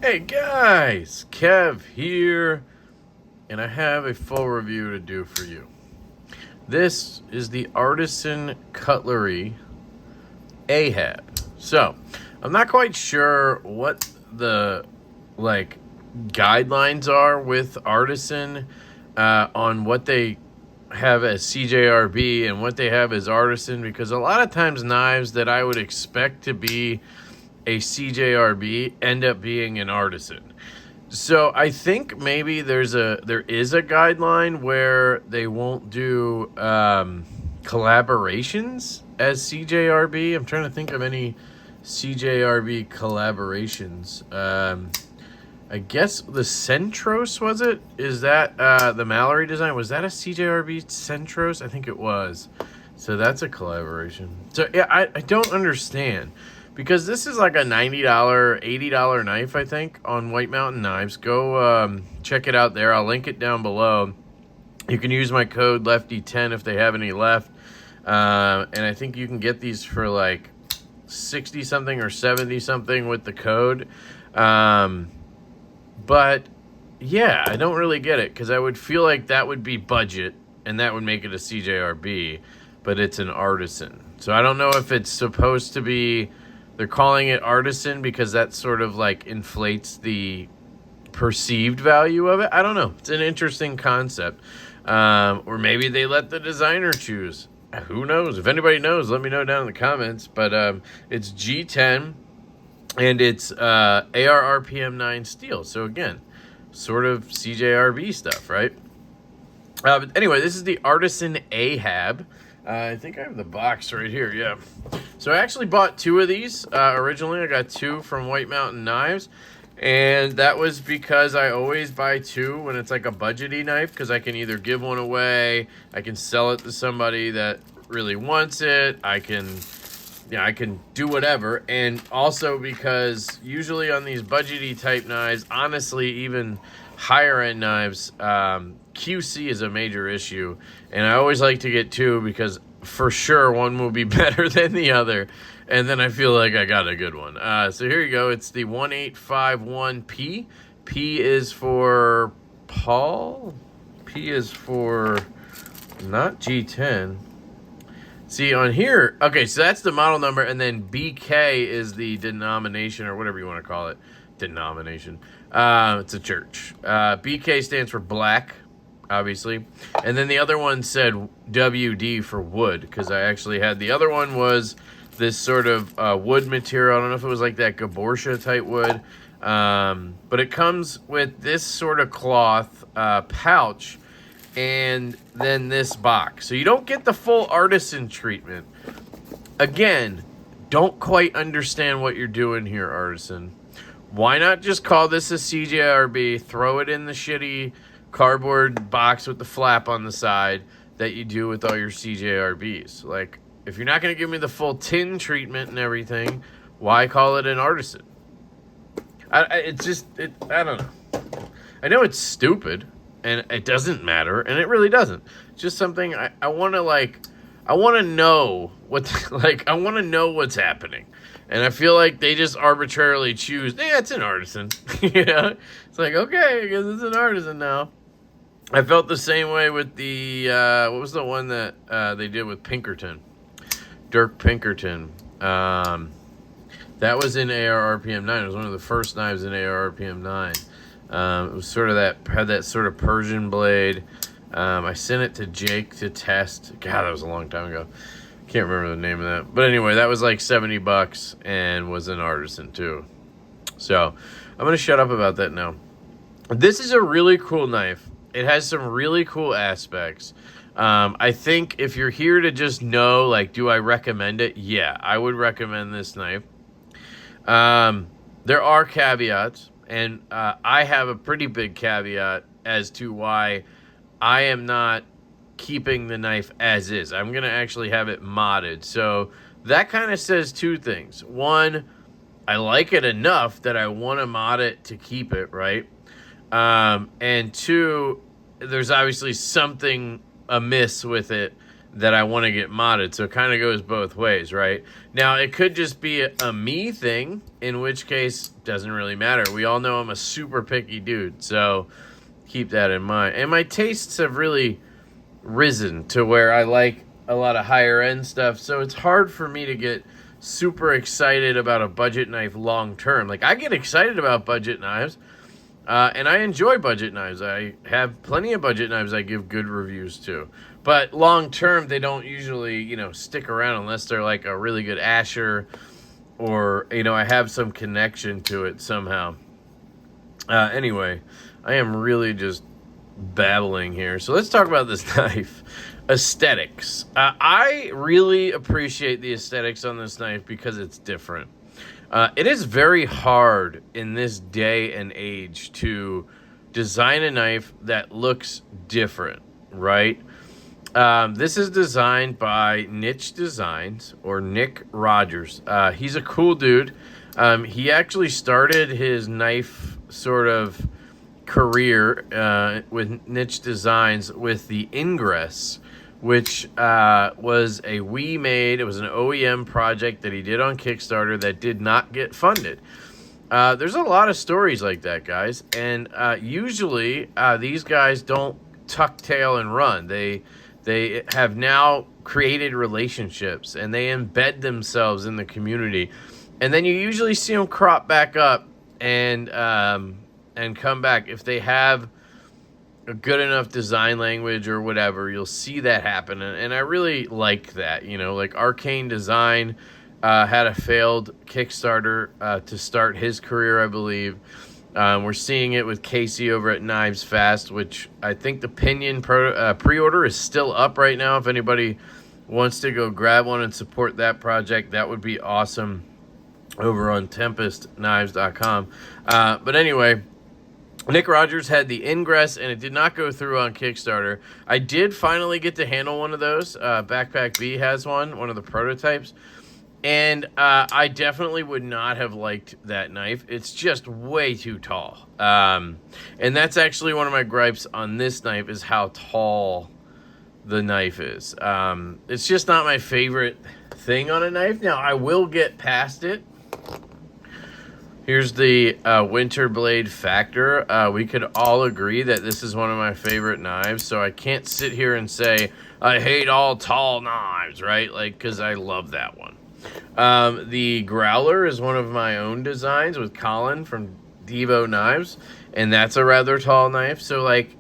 Hey guys, Kev here, and I have a full review to do for you. This is the Artisan Cutlery Ahab. So, I'm not quite sure what the guidelines are with Artisan on what they have as CJRB and what they have as Artisan, because a lot of times knives that I would expect to be a CJRB end up being an Artisan. So I think maybe there is a guideline where they won't do collaborations as CJRB. I'm trying to think of any CJRB collaborations. I guess the Centros, was it? Is that the Mallory design? Was that a CJRB Centros? I think it was. So that's a collaboration. So yeah, I don't understand. Because this is like a $90, $80 knife, I think, on White Mountain Knives. Go check it out there. I'll link it down below. You can use my code LeftyEDC if they have any left. And I think you can get these for like 60-something or 70-something with the code. But, yeah, I don't really get it. Because I would feel like that would be budget. And that would make it a CJRB. But it's an Artisan. So I don't know if it's supposed to be... They're calling it Artisan because that sort of like inflates the perceived value of it. I don't know. It's an interesting concept. Or maybe they let the designer choose. Who knows? If anybody knows, let me know down in the comments. But it's G10 and it's AR-RPM 9 steel. So again, sort of CJRB stuff, right? But anyway, this is the Artisan Ahab. I think I have the box right here, yeah. So I actually bought two of these. Originally, I got two from White Mountain Knives. And that was because I always buy two when it's like a budget-y knife, because I can either give one away, I can sell it to somebody that really wants it, I can do whatever. And also because usually on these budget-y type knives, honestly, even higher-end knives, QC is a major issue, and I always like to get two because for sure one will be better than the other, and then I feel like I got a good one. So here you go. It's the 1851P. P is for Paul. P is for not G10. See on here, okay, so that's the model number, and then BK is the denomination, or whatever you want to call it. Denomination. It's a church. BK stands for black, obviously. And then the other one said WD for wood, because I actually had the other one was this sort of wood material. I don't know if it was like that Gaborsha type wood. But it comes with this sort of cloth pouch and then this box. So you don't get the full Artisan treatment. Again, don't quite understand what you're doing here, Artisan. Why not just call this a CJRB, throw it in the shitty cardboard box with the flap on the side that you do with all your CJRBs? Like, if you're not going to give me the full tin treatment and everything, why call it an Artisan? I don't know. I know it's stupid, and it doesn't matter, and it really doesn't. It's just something I want to, I want to know I want to know what's happening. And I feel like they just arbitrarily choose, yeah, it's an Artisan. You know? It's like, okay, I guess it's an Artisan now. I felt the same way with the, what was the one that they did with Pinkerton? Dirk Pinkerton. That was in AR-RPM 9. It was one of the first knives in AR-RPM 9. It was sort of had that sort of Persian blade. I sent it to Jake to test. God, that was a long time ago. Can't remember the name of that. But anyway, that was like $70 and was an Artisan too. So I'm going to shut up about that now. This is a really cool knife. It has some really cool aspects. I think if you're here to just know, like, do I recommend it? Yeah, I would recommend this knife. There are caveats, and I have a pretty big caveat as to why I am not keeping the knife as is. I'm going to actually have it modded. So that kind of says two things. One, I like it enough that I want to mod it to keep it, right? And two, there's obviously something amiss with it that I want to get modded. So it kind of goes both ways, right? Now, it could just be a me thing, in which case, doesn't really matter. We all know I'm a super picky dude, so keep that in mind. And my tastes have really risen to where I like a lot of higher end stuff, so it's hard for me to get super excited about a budget knife long term. Like, I get excited about budget knives, and I enjoy budget knives. I have plenty of budget knives I give good reviews to. But long term, they don't usually, you know, stick around unless they're like a really good Asher, or, you know, I have some connection to it somehow. Anyway, I am really just babbling here. So let's talk about this knife. Aesthetics. I really appreciate the aesthetics on this knife because it's different. It is very hard in this day and age to design a knife that looks different, right? This is designed by Nitch Designs, or Nick Rogers. He's a cool dude. He actually started his knife sort of career with Nitch Designs with the Ingress, which was a it was an OEM project that he did on Kickstarter that did not get funded. There's a lot of stories like that, guys, and usually these guys don't tuck tail and run. They have now created relationships, and they embed themselves in the community, and then you usually see them crop back up and come back if they have a good enough design language or whatever. You'll see that happen, and I really like that. You know, like Arcane Design had a failed Kickstarter to start his career, I believe. We're seeing it with Casey over at Knives Fast, which I think the Pinion pre-order is still up right now. If anybody wants to go grab one and support that project, that would be awesome over on TempestKnives.com. But anyway, Nick Rogers had the Ingress, and it did not go through on Kickstarter. I did finally get to handle one of those. Backpack B has one of the prototypes. And I definitely would not have liked that knife. It's just way too tall. And that's actually one of my gripes on this knife, is how tall the knife is. It's just not my favorite thing on a knife. Now, I will get past it. Here's the Winter Blade Factor. We could all agree that this is one of my favorite knives, so I can't sit here and say I hate all tall knives, right? Like, because I love that one. The Growler is one of my own designs with Colin from Devo Knives, and that's a rather tall knife. So, like,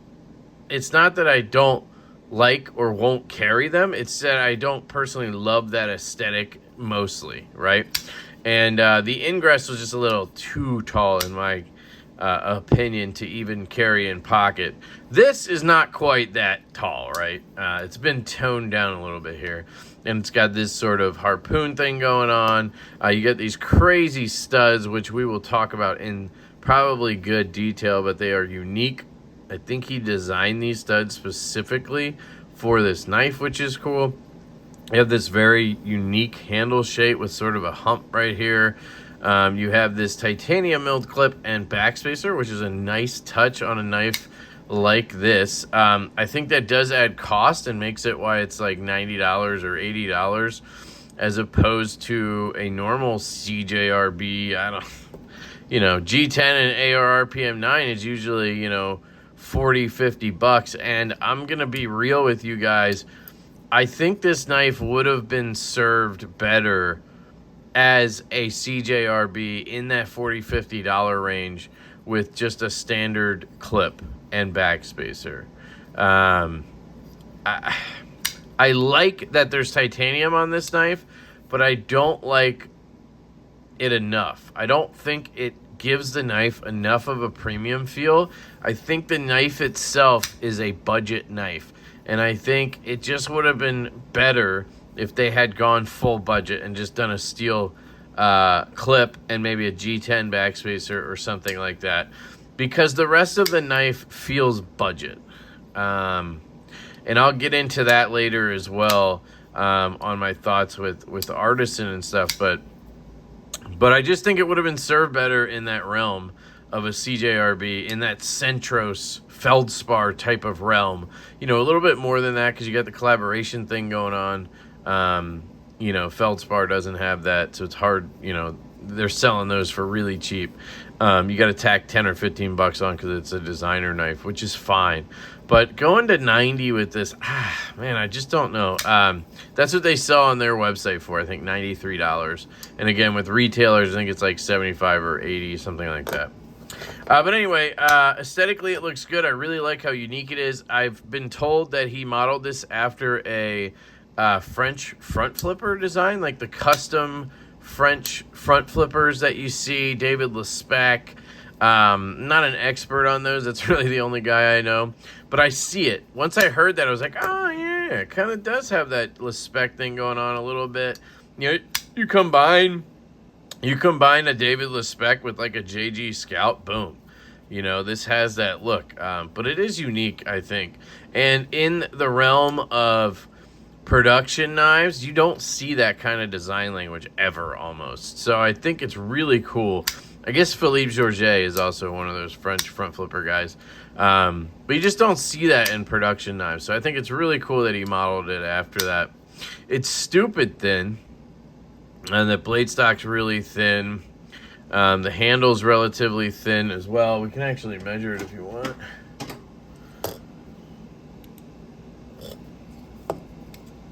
it's not that I don't like or won't carry them, it's that I don't personally love that aesthetic mostly, right? And the Ingress was just a little too tall in my opinion to even carry in pocket. This is not quite that tall, right? It's been toned down a little bit here. And it's got this sort of harpoon thing going on. You get these crazy studs, which we will talk about in probably good detail, but they are unique. I think he designed these studs specifically for this knife, which is cool. You have this very unique handle shape with sort of a hump right here. You have this titanium milled clip and backspacer, which is a nice touch on a knife like this. I think that does add cost and makes it why it's like $90 or $80 as opposed to a normal CJRB. G10 and AR RPM 9 is usually, $40-50, and I'm gonna be real with you guys. I think this knife would have been served better as a CJRB in that $40-50 range with just a standard clip and backspacer. I like that there's titanium on this knife, but I don't like it enough. I don't think it gives the knife enough of a premium feel. I think the knife itself is a budget knife, and I think it just would have been better if they had gone full budget and just done a steel clip and maybe a G10 backspacer or something like that, because the rest of the knife feels budget. And I'll get into that later as well on my thoughts with Artisan and stuff, but I just think it would have been served better in that realm. of a CJRB in that Centros feldspar type of realm. You know, a little bit more than that because you got the collaboration thing going on. You know, feldspar doesn't have that, so it's hard. You know, they're selling those for really cheap. You got to tack 10 or 15 bucks on because it's a designer knife, which is fine. But going to 90 with this, man, I just don't know. That's what they sell on their website for, I think, $93. And again, with retailers, I think it's like 75 or 80, something like that. But anyway, aesthetically, it looks good. I really like how unique it is. I've been told that he modeled this after a French front flipper design, like the custom French front flippers that you see. David Lespec. Not an expert on those. That's really the only guy I know. But I see it. Once I heard that, I was like, oh, yeah, it kind of does have that Lespec thing going on a little bit. You know, you combine a David Lespec with like a JG Scout, boom. You know, this has that look. But it is unique, I think. And in the realm of production knives, you don't see that kind of design language ever, almost. So I think it's really cool. I guess Philippe Georget is also one of those French front flipper guys. But you just don't see that in production knives. So I think it's really cool that he modeled it after that. It's stupid thin. And the blade stock's really thin. The handle's relatively thin as well. We can actually measure it if you want.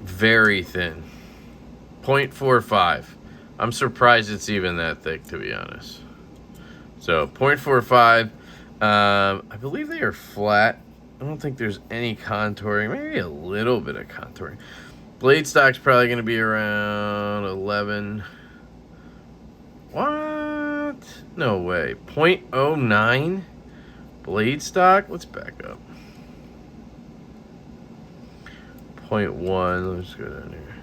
Very thin. 0.45. I'm surprised it's even that thick, to be honest. So 0.45. I believe they are flat. I don't think there's any contouring. Maybe a little bit of contouring. Blade stock's probably going to be around 11. What? No way. 0.09 blade stock? Let's back up. 0.1. Let's go down here.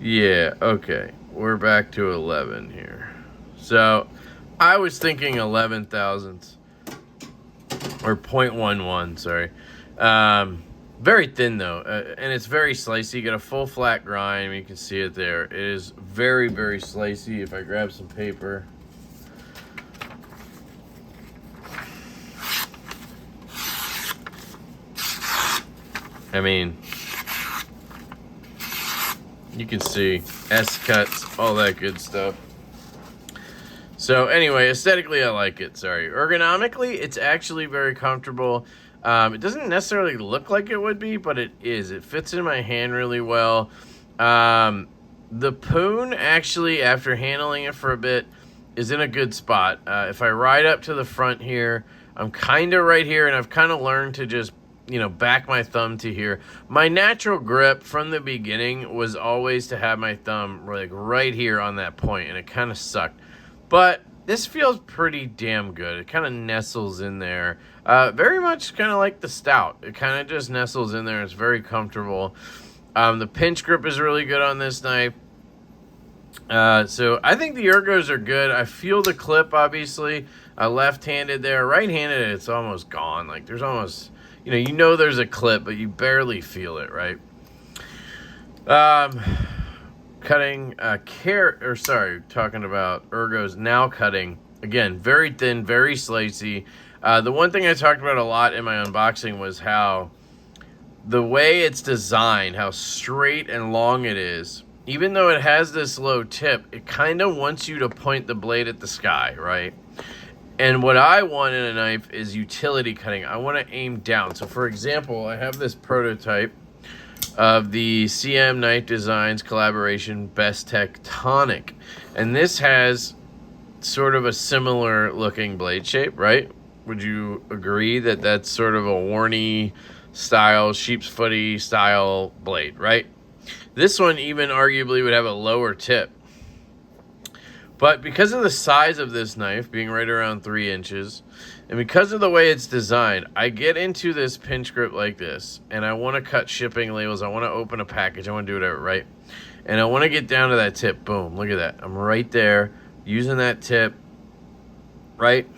Yeah, okay. We're back to 11 here. So I was thinking 11 thousandths. Or 0.11, sorry. Very thin, though. And it's very slicey. You got a full flat grind. You can see it there. It is very, very slicey. If I grab some paper. I mean, you can see S-cuts, all that good stuff. So anyway, aesthetically, I like it. Sorry. Ergonomically, it's actually very comfortable. It doesn't necessarily look like it would be, but it is. It fits in my hand really well. The Poon, actually, after handling it for a bit, is in a good spot. If I ride up to the front here, I'm kind of right here, and I've kind of learned to just, you know, back my thumb to here. My natural grip from the beginning was always to have my thumb like right here on that point, and it kind of sucked. But this feels pretty damn good. It kind of nestles in there. Very much kind of like the Stout. It kind of just nestles in there. It's very comfortable. The pinch grip is really good on this knife. So I think the ergos are good. I feel the clip, obviously. Left-handed there. Right-handed, it's almost gone. Like, there's almost, you know there's a clip, but you barely feel it, right? Cutting, talking about ergos now cutting. Again, very thin, very slicey. The one thing I talked about a lot in my unboxing was how the way it's designed, how straight and long it is, even though it has this low tip, it kind of wants you to point the blade at the sky, right? And what I want in a knife is utility cutting. I want to aim down. So for example, I have this prototype of the CM Knife Designs collaboration Best Tectonic. And this has sort of a similar looking blade shape, right? Would you agree that that's sort of a Warney style, sheep's footy style blade, right? This one even arguably would have a lower tip. But because of the size of this knife being right around 3 inches, and because of the way it's designed, I get into this pinch grip like this, and I want to cut shipping labels, I want to open a package, I want to do whatever, right? And I want to get down to that tip. Boom, look at that. I'm right there using that tip, right?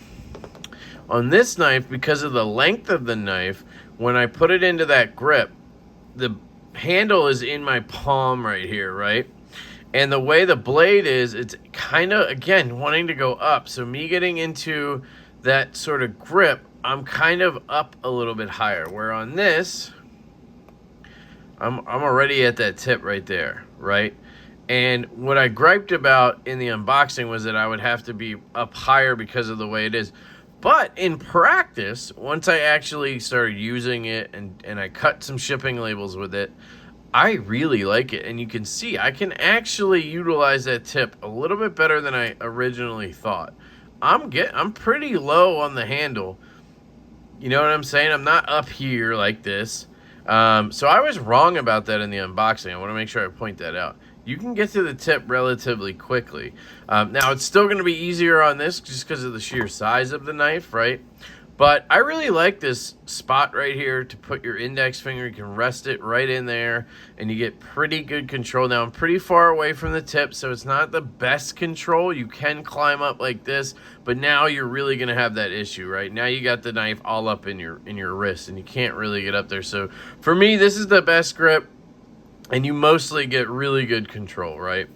On this knife, because of the length of the knife, when I put it into that grip, the handle is in my palm right here, right? And the way the blade is, it's kind of, again, wanting to go up. So me getting into that sort of grip, I'm kind of up a little bit higher. Where on this, I'm already at that tip right there, right? And what I griped about in the unboxing was that I would have to be up higher because of the way it is. But in practice, once I actually started using it and I cut some shipping labels with it, I really like it. And you can see I can actually utilize that tip a little bit better than I originally thought. I'm pretty low on the handle. You know what I'm saying? I'm not up here like this. So I was wrong about that in the unboxing. I want to make sure I point that out. You can get to the tip relatively quickly. Now, it's still going to be easier on this just because of the sheer size of the knife, right? But I really like this spot right here to put your index finger. You can rest it right in there, and you get pretty good control. Now, I'm pretty far away from the tip, so it's not the best control. You can climb up like this, but now you're really going to have that issue, right? Now you got the knife all up in your wrist, and you can't really get up there. So for me, this is the best grip, and you mostly get really good control, right?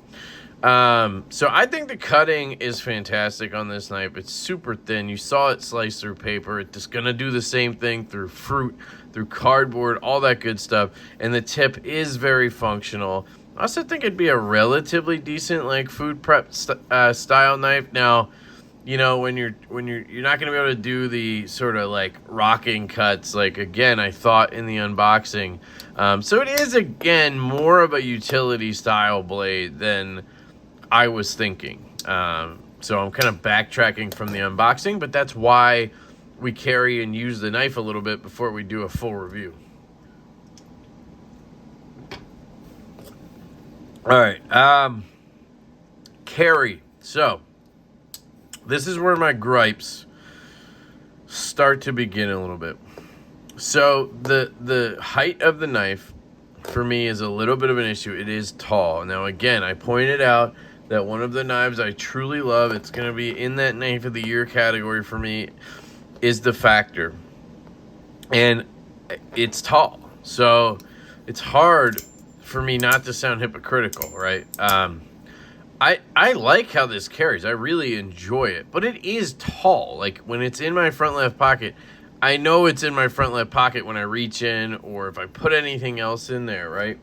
So I think the cutting is fantastic on this knife. It's super thin. You saw it slice through paper. It's just gonna do the same thing through fruit, through cardboard, all that good stuff. And the tip is very functional. I also think it'd be a relatively decent like food prep style knife. Now, you know, when you're not gonna be able to do the sort of like rocking cuts, like again I thought in the unboxing. So it is again more of a utility style blade than I was thinking. So I'm kind of backtracking from the unboxing, but that's why we carry and use the knife a little bit before we do a full review. All right, carry. So this is where my gripes start to begin a little bit. So the height of the knife for me is a little bit of an issue. It is tall. Now again, I pointed out that one of the knives I truly love, it's going to be in that knife of the year category for me, is the Factor. And it's tall. So it's hard for me not to sound hypocritical, right? I like how this carries. I really enjoy it. But it is tall. Like when it's in my front left pocket, I know it's in my front left pocket when I reach in or if I put anything else in there, right?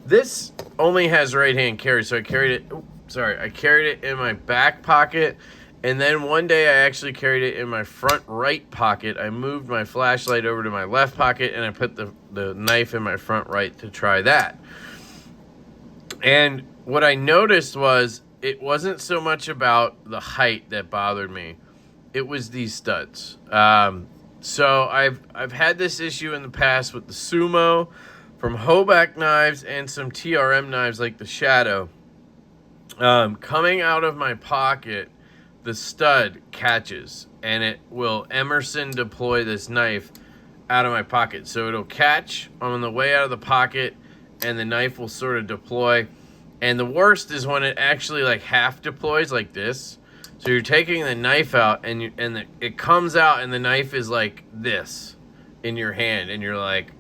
This only has right hand carry, so I carried it. I carried it in my back pocket, and then one day I actually carried it in my front right pocket. I moved my flashlight over to my left pocket, and I put the knife in my front right to try that. And what I noticed was it wasn't so much about the height that bothered me. It was these studs. So I've had this issue in the past with the Sumo, from Hoback knives, and some TRM knives like the Shadow. Coming out of my pocket, the stud catches, and it will Emerson deploy this knife out of my pocket. So it'll catch on the way out of the pocket, and the knife will sort of deploy. And the worst is when it actually like half deploys like this. So you're taking the knife out, and it comes out, and the knife is like this in your hand, and you're like,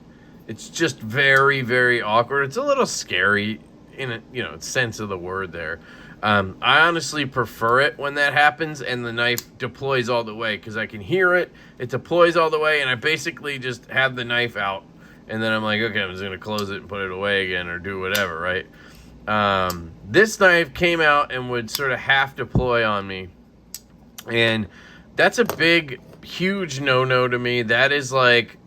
it's just very, very awkward. It's a little scary in a sense of the word there. I honestly prefer it when that happens and the knife deploys all the way, because I can hear it. It deploys all the way, and I basically just have the knife out, and then I'm like, okay, I'm just gonna close it and put it away again or do whatever, right? This knife came out and would sort of half deploy on me, and that's a big, huge no-no to me. That is like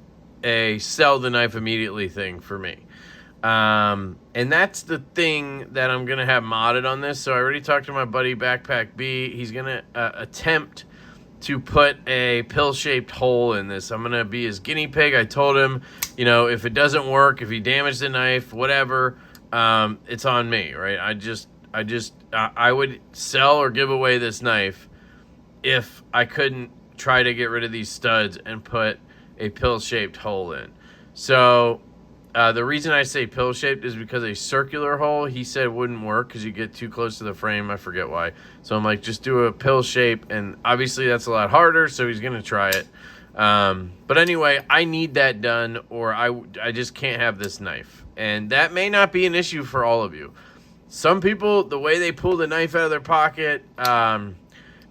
a sell the knife immediately thing for me. And that's the thing that I'm going to have modded on this. So I already talked to my buddy Backpack B. He's going to attempt to put a pill-shaped hole in this. I'm going to be his guinea pig. I told him, if it doesn't work, if he damaged the knife, whatever, it's on me, right? I would sell or give away this knife if I couldn't try to get rid of these studs and put a pill-shaped hole in. So the reason I say pill-shaped is because a circular hole, he said, wouldn't work because you get too close to the frame. I forget why. So I'm like, just do a pill shape, and obviously that's a lot harder, so he's going to try it. But anyway, I need that done, or I just can't have this knife. And that may not be an issue for all of you. Some people, the way they pull the knife out of their pocket,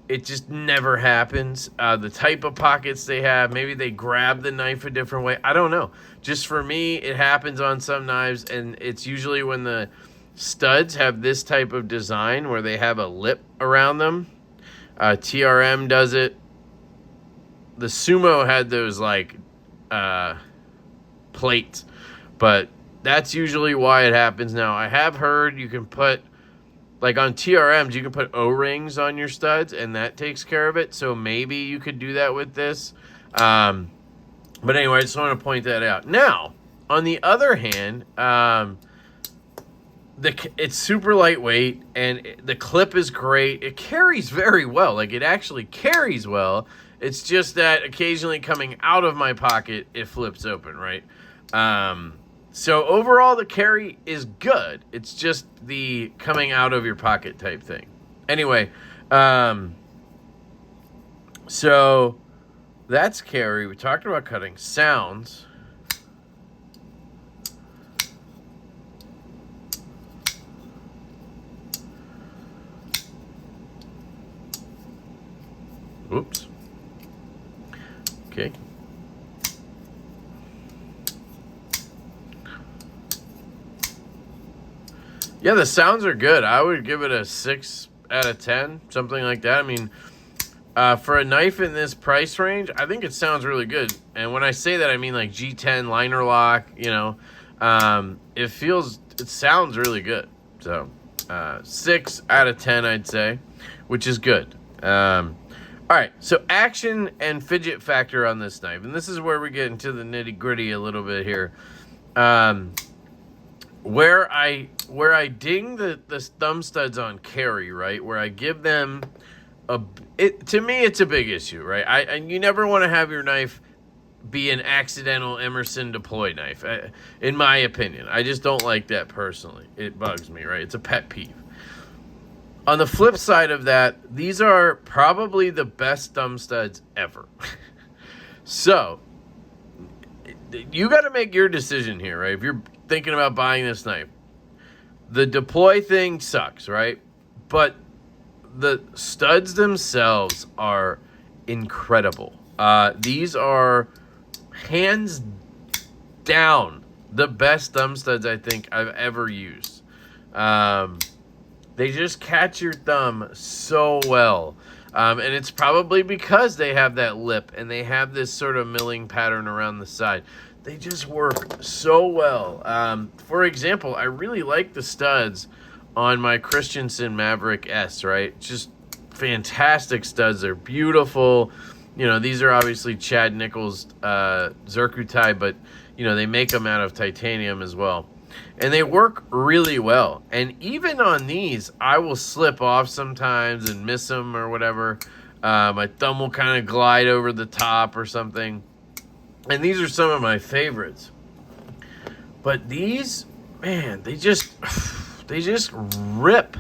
it just never happens. The type of pockets they have, maybe they grab the knife a different way. I don't know. Just for me, it happens on some knives, and it's usually when the studs have this type of design where they have a lip around them. TRM does it. The Sumo had those like plates, but that's usually why it happens. Now, I have heard you can put, like on TRMs, you can put O-rings on your studs, and that takes care of it. So maybe you could do that with this. But anyway, I just want to point that out. Now, on the other hand, it's super lightweight, and the clip is great. It carries very well. Like, it actually carries well. It's just that occasionally coming out of my pocket, it flips open, right? So overall, the carry is good. It's just the coming out of your pocket type thing. Anyway, so that's carry. We talked about cutting. Sounds. Oops. Okay. Yeah, the sounds are good. I would give it a 6 out of 10, something like that. I mean, for a knife in this price range, I think it sounds really good. And when I say that, I mean like G10 liner lock, you know. It sounds really good. So, 6 out of 10, I'd say, which is good. All right, so action and fidget factor on this knife. And this is where we get into the nitty-gritty a little bit here. Where I ding the thumb studs on carry, right? Where I give them to me, it's a big issue, right? And you never want to have your knife be an accidental Emerson deploy knife, in my opinion. I just don't like that personally. It bugs me, right? It's a pet peeve. On the flip side of that, these are probably the best thumb studs ever. So, you got to make your decision here, right? If you're thinking about buying this knife, the deploy thing sucks, right? But the studs themselves are incredible. These are hands down the best thumb studs I think I've ever used. They just catch your thumb so well. And it's probably because they have that lip and they have this sort of milling pattern around the side. They just work so well. For example, I really like the studs on my Christensen Maverick S, right? Just fantastic studs. They're beautiful. You know, these are obviously Chad Nichols Zircuti, but, you know, they make them out of titanium as well. And they work really well. And even on these, I will slip off sometimes and miss them or whatever. My thumb will kind of glide over the top or something. And these are some of my favorites. But these, man, they just rip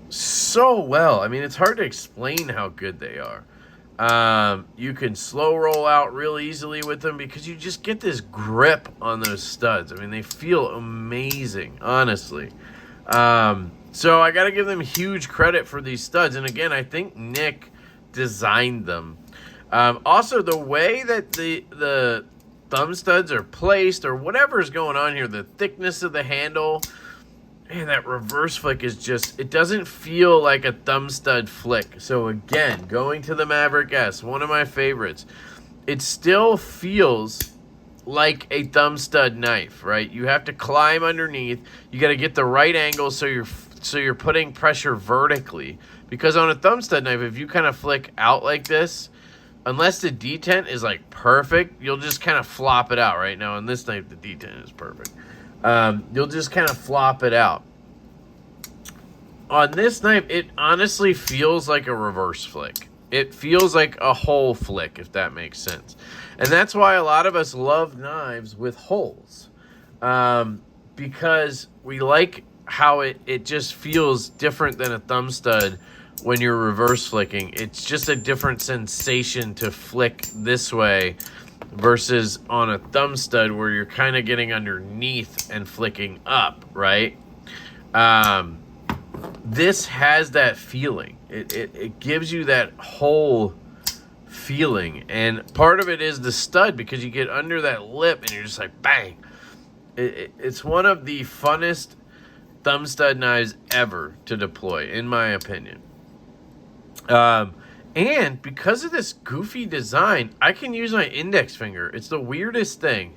so well. I mean, it's hard to explain how good they are. You can slow roll out real easily with them because you just get this grip on those studs. I mean, they feel amazing, honestly. So I got to give them huge credit for these studs. And again, I think Nick designed them. Also, the way that the thumb studs are placed or whatever's going on here, the thickness of the handle, man, that reverse flick is just, it doesn't feel like a thumb stud flick. So again, going to the Maverick S, one of my favorites, it still feels like a thumb stud knife, right? You have to climb underneath. You got to get the right angle so you're putting pressure vertically. Because on a thumb stud knife, if you kind of flick out like this, unless the detent is like perfect, you'll just kind of flop it out. Right now on this knife, the detent is perfect. You'll just kind of flop it out. On this knife, it honestly feels like a reverse flick. It feels like a hole flick, if that makes sense. And that's why a lot of us love knives with holes. Because we like how it just feels different than a thumb stud when you're reverse flicking. It's just a different sensation to flick this way versus on a thumb stud where you're kind of getting underneath and flicking up, right? This has that feeling. It gives you that whole feeling, and part of it is the stud, because you get under that lip and you're just like bang. It's one of the funnest thumb stud knives ever to deploy, in my opinion. And because of this goofy design, I can use my index finger. It's the weirdest thing,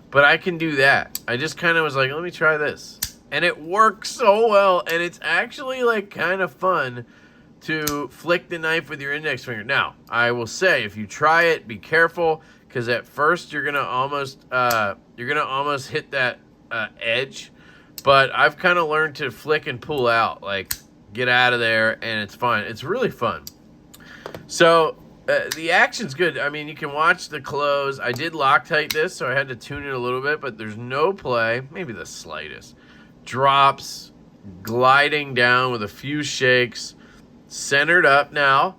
but I can do that. I just kind of was like, let me try this. And it works so well, and it's actually like kind of fun to flick the knife with your index finger. Now, I will say, if you try it, be careful, because at first you're gonna almost hit that edge. But I've kind of learned to flick and pull out, like get out of there, and it's fun. It's really fun. So the action's good. I mean, you can watch the close. I did Loctite this, so I had to tune it a little bit, but there's no play, maybe the slightest. Drops, gliding down with a few shakes, centered up now.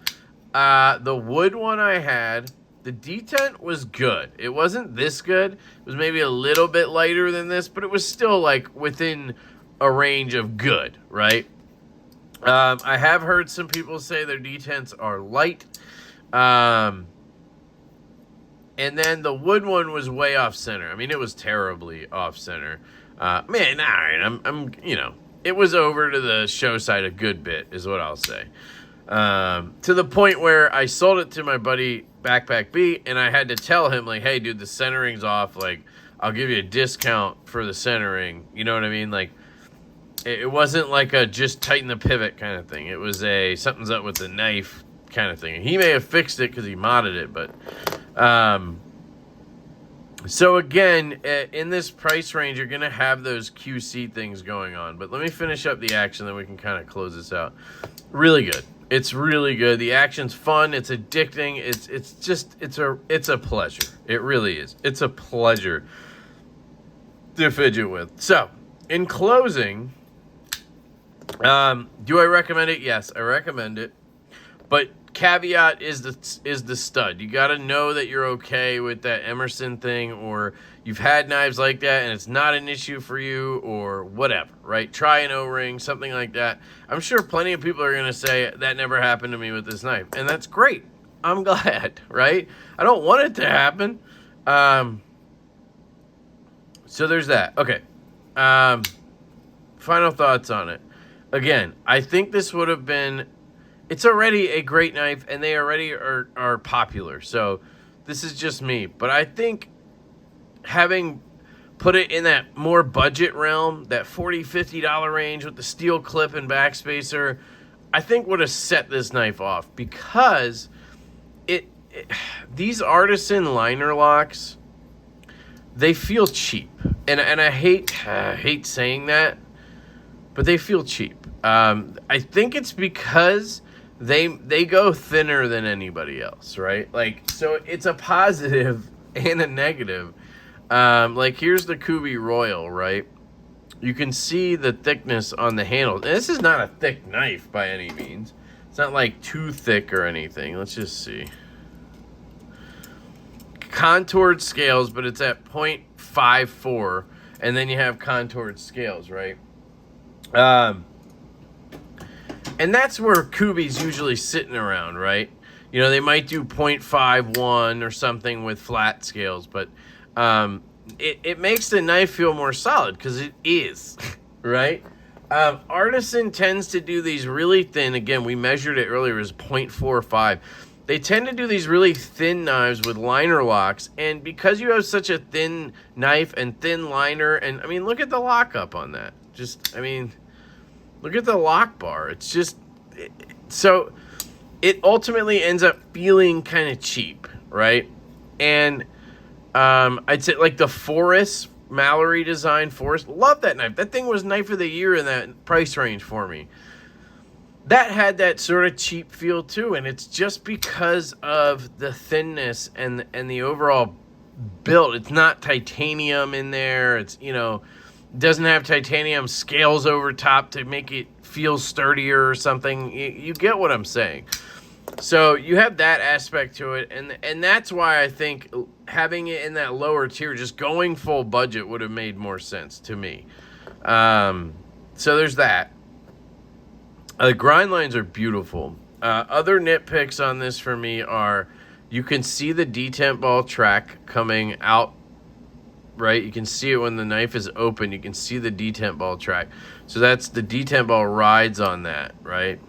The wood one I had, the detent was good. It wasn't this good. It was maybe a little bit lighter than this, but it was still like within a range of good, right? I have heard some people say their detents are light. And then the wood one was way off center. I mean, it was terribly off center. Man, all right, I'm, you know, it was over to the show side a good bit, is what I'll say. To the point where I sold it to my buddy Backpack B, and I had to tell him, like, hey, dude, the centering's off. Like, I'll give you a discount for the centering. You know what I mean? Like, it wasn't like a just tighten the pivot kind of thing. It was a something's up with the knife kind of thing. He may have fixed it because he modded it, but so again, in this price range, you're gonna have those QC things going on. But let me finish up the action, then we can kind of close this out. Really good. It's really good. The action's fun. It's addicting. It's a pleasure. It really is. It's a pleasure to fidget with. So, in closing, do I recommend it? Yes, I recommend it. But caveat is the stud. You got to know that you're okay with that Emerson thing, or you've had knives like that and it's not an issue for you, or whatever, right? Try an O-ring, something like that. I'm sure plenty of people are going to say that never happened to me with this knife, and that's great. I'm glad, right? I don't want it to happen. So there's that. Okay. Final thoughts on it. Again, I think this would have been... It's already a great knife, and they already are popular. So this is just me. But I think having put it in that more budget realm, that $40, $50 range with the steel clip and backspacer, I think would have set this knife off, because these Artisan liner locks, they feel cheap. And I hate saying that, but they feel cheap. I think it's because they go thinner than anybody else, right? Like, so it's a positive and a negative. Like, here's the Kubi Royal, right? You can see the thickness on the handle. And this is not a thick knife by any means. It's not like too thick or anything. Let's just see. Contoured scales, but it's at 0.54, and then you have contoured scales, right? And that's where Kubi's usually sitting around, right? You know, they might do 0.51 or something with flat scales, but it makes the knife feel more solid, because it is, right? Artisan tends to do these really thin. Again, we measured it earlier as 0.45. They tend to do these really thin knives with liner locks, and because you have such a thin knife and thin liner, and I mean, look at the lockup on that. Just, I mean, look at the lock bar. It's just, so it ultimately ends up feeling kind of cheap, right? And I'd say like the Forrest, Mallory design Forrest, love that knife. That thing was knife of the year in that price range for me. That had that sort of cheap feel too, and it's just because of the thinness and the overall build. It's not titanium in there. It's, you know, doesn't have titanium scales over top to make it feel sturdier or something. You get what I'm saying. So you have that aspect to it, and that's why I think having it in that lower tier, just going full budget, would have made more sense to me. So there's that. The grind lines are beautiful. Other nitpicks on this for me are, you can see the detent ball track coming out, right? You can see it when the knife is open. You can see the detent ball track. So that's the detent ball rides on that, right?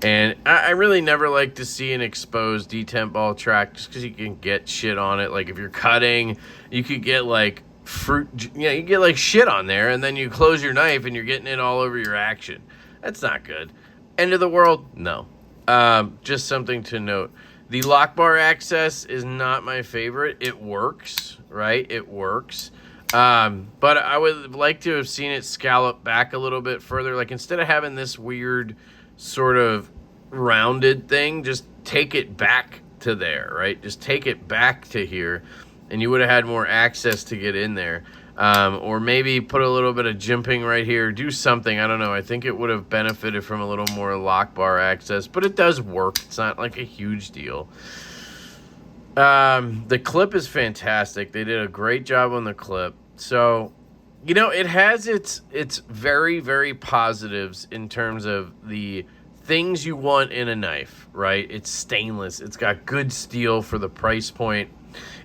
And I really never like to see an exposed detent ball track, just because you can get shit on it. Like if you're cutting, you could get like fruit, you get like shit on there, and then you close your knife and you're getting it all over your action. That's not good. End of the world? No. Just something to note. The lock bar access is not my favorite. It works, right? It works. But I would like to have seen it scallop back a little bit further. Like instead of having this weird sort of rounded thing, just take it back to there, right? Just take it back to here, and you would have had more access to get in there. Or maybe put a little bit of jimping right here, do something, I don't know. I think it would have benefited from a little more lock bar access, but it does work. It's not like a huge deal. The clip is fantastic. They did a great job on the clip. So, you know, it has its very, very positives in terms of the things you want in a knife, right? It's stainless. It's got good steel for the price point.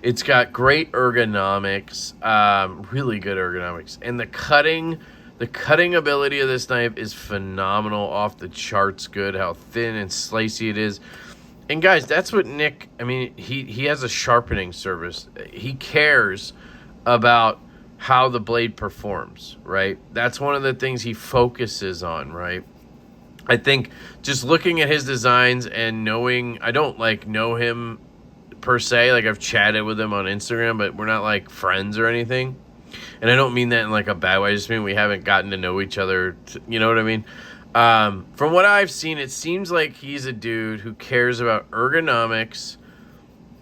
It's got great ergonomics, really good ergonomics. And the cutting ability of this knife is phenomenal, off the charts good, how thin and slicey it is. And guys, that's what Nick, I mean, he has a sharpening service. He cares about how the blade performs, right? That's one of the things he focuses on, right? I think just looking at his designs and knowing, I don't like know him per se, like I've chatted with him on Instagram, but we're not like friends or anything. And I don't mean that in like a bad way. I just mean we haven't gotten to know each other. You know what I mean? From what I've seen, it seems like he's a dude who cares about ergonomics,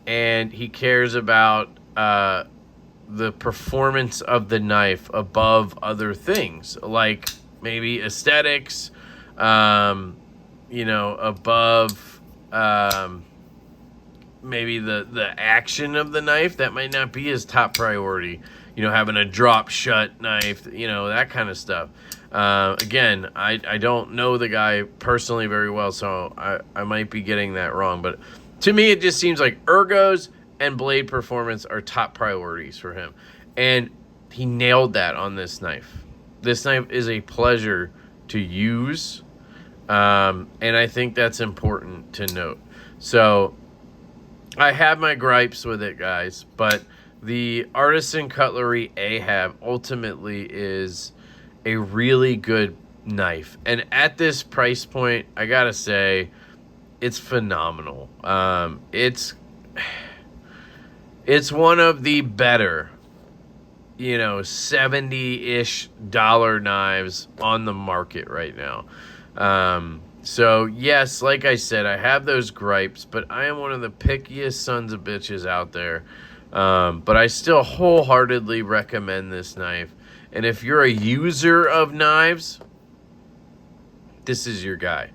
and he cares about the performance of the knife above other things, like maybe aesthetics, you know, above maybe the action of the knife. That might not be his top priority. You know, having a drop shut knife, you know, that kind of stuff. Again, I don't know the guy personally very well, so I might be getting that wrong. But to me, it just seems like ergos and blade performance are top priorities for him. And he nailed that on this knife. This knife is a pleasure to use. And I think that's important to note. So I have my gripes with it, guys, but the Artisan Cutlery Ahab ultimately is a really good knife. And at this price point, I gotta say, it's phenomenal. It's one of the better, you know, $70-ish knives on the market right now. So, yes, like I said, I have those gripes, but I am one of the pickiest sons of bitches out there. But I still wholeheartedly recommend this knife. And if you're a user of knives, this is your guy.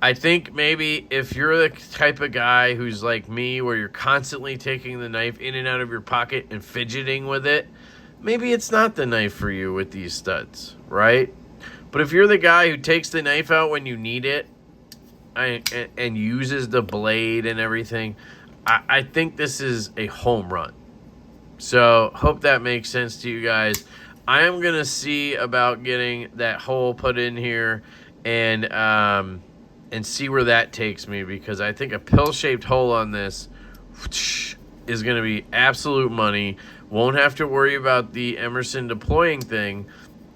I think maybe if you're the type of guy who's like me, where you're constantly taking the knife in and out of your pocket and fidgeting with it, maybe it's not the knife for you with these studs, right? But if you're the guy who takes the knife out when you need it and uses the blade and everything, I think this is a home run. So hope that makes sense to you guys. I am going to see about getting that hole put in here and see where that takes me, because I think a pill-shaped hole on this is going to be absolute money. Won't have to worry about the Emerson deploying thing.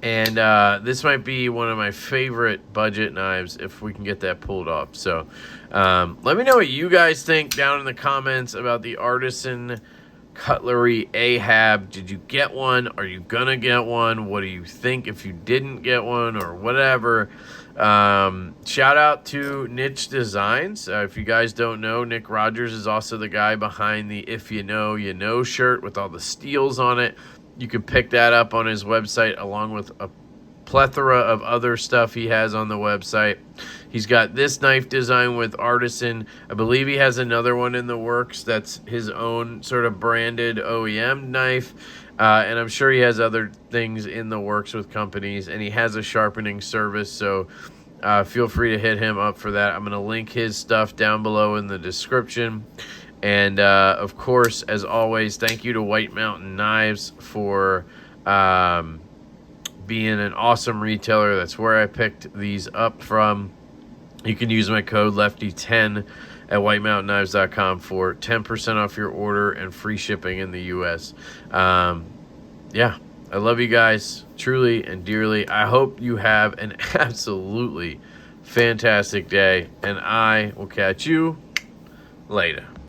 And this might be one of my favorite budget knives if we can get that pulled off. So let me know what you guys think down in the comments about the Artisan Cutlery Ahab. Did you get one? Are you gonna get one? What do you think if you didn't get one, or whatever? Shout out to Nitch Designs. If you guys don't know, Nick Rogers is also the guy behind the If You Know, You Know shirt with all the steels on it. You can pick that up on his website along with a plethora of other stuff he has on the website. He's got this knife design with Artisan. I believe he has another one in the works that's his own sort of branded OEM knife. And I'm sure he has other things in the works with companies. And he has a sharpening service, so feel free to hit him up for that. I'm going to link his stuff down below in the description. And, of course, as always, thank you to White Mountain Knives for being an awesome retailer. That's where I picked these up from. You can use my code LeftyEDC at whitemountainknives.com for 10% off your order and free shipping in the U.S. Yeah, I love you guys truly and dearly. I hope you have an absolutely fantastic day, and I will catch you later.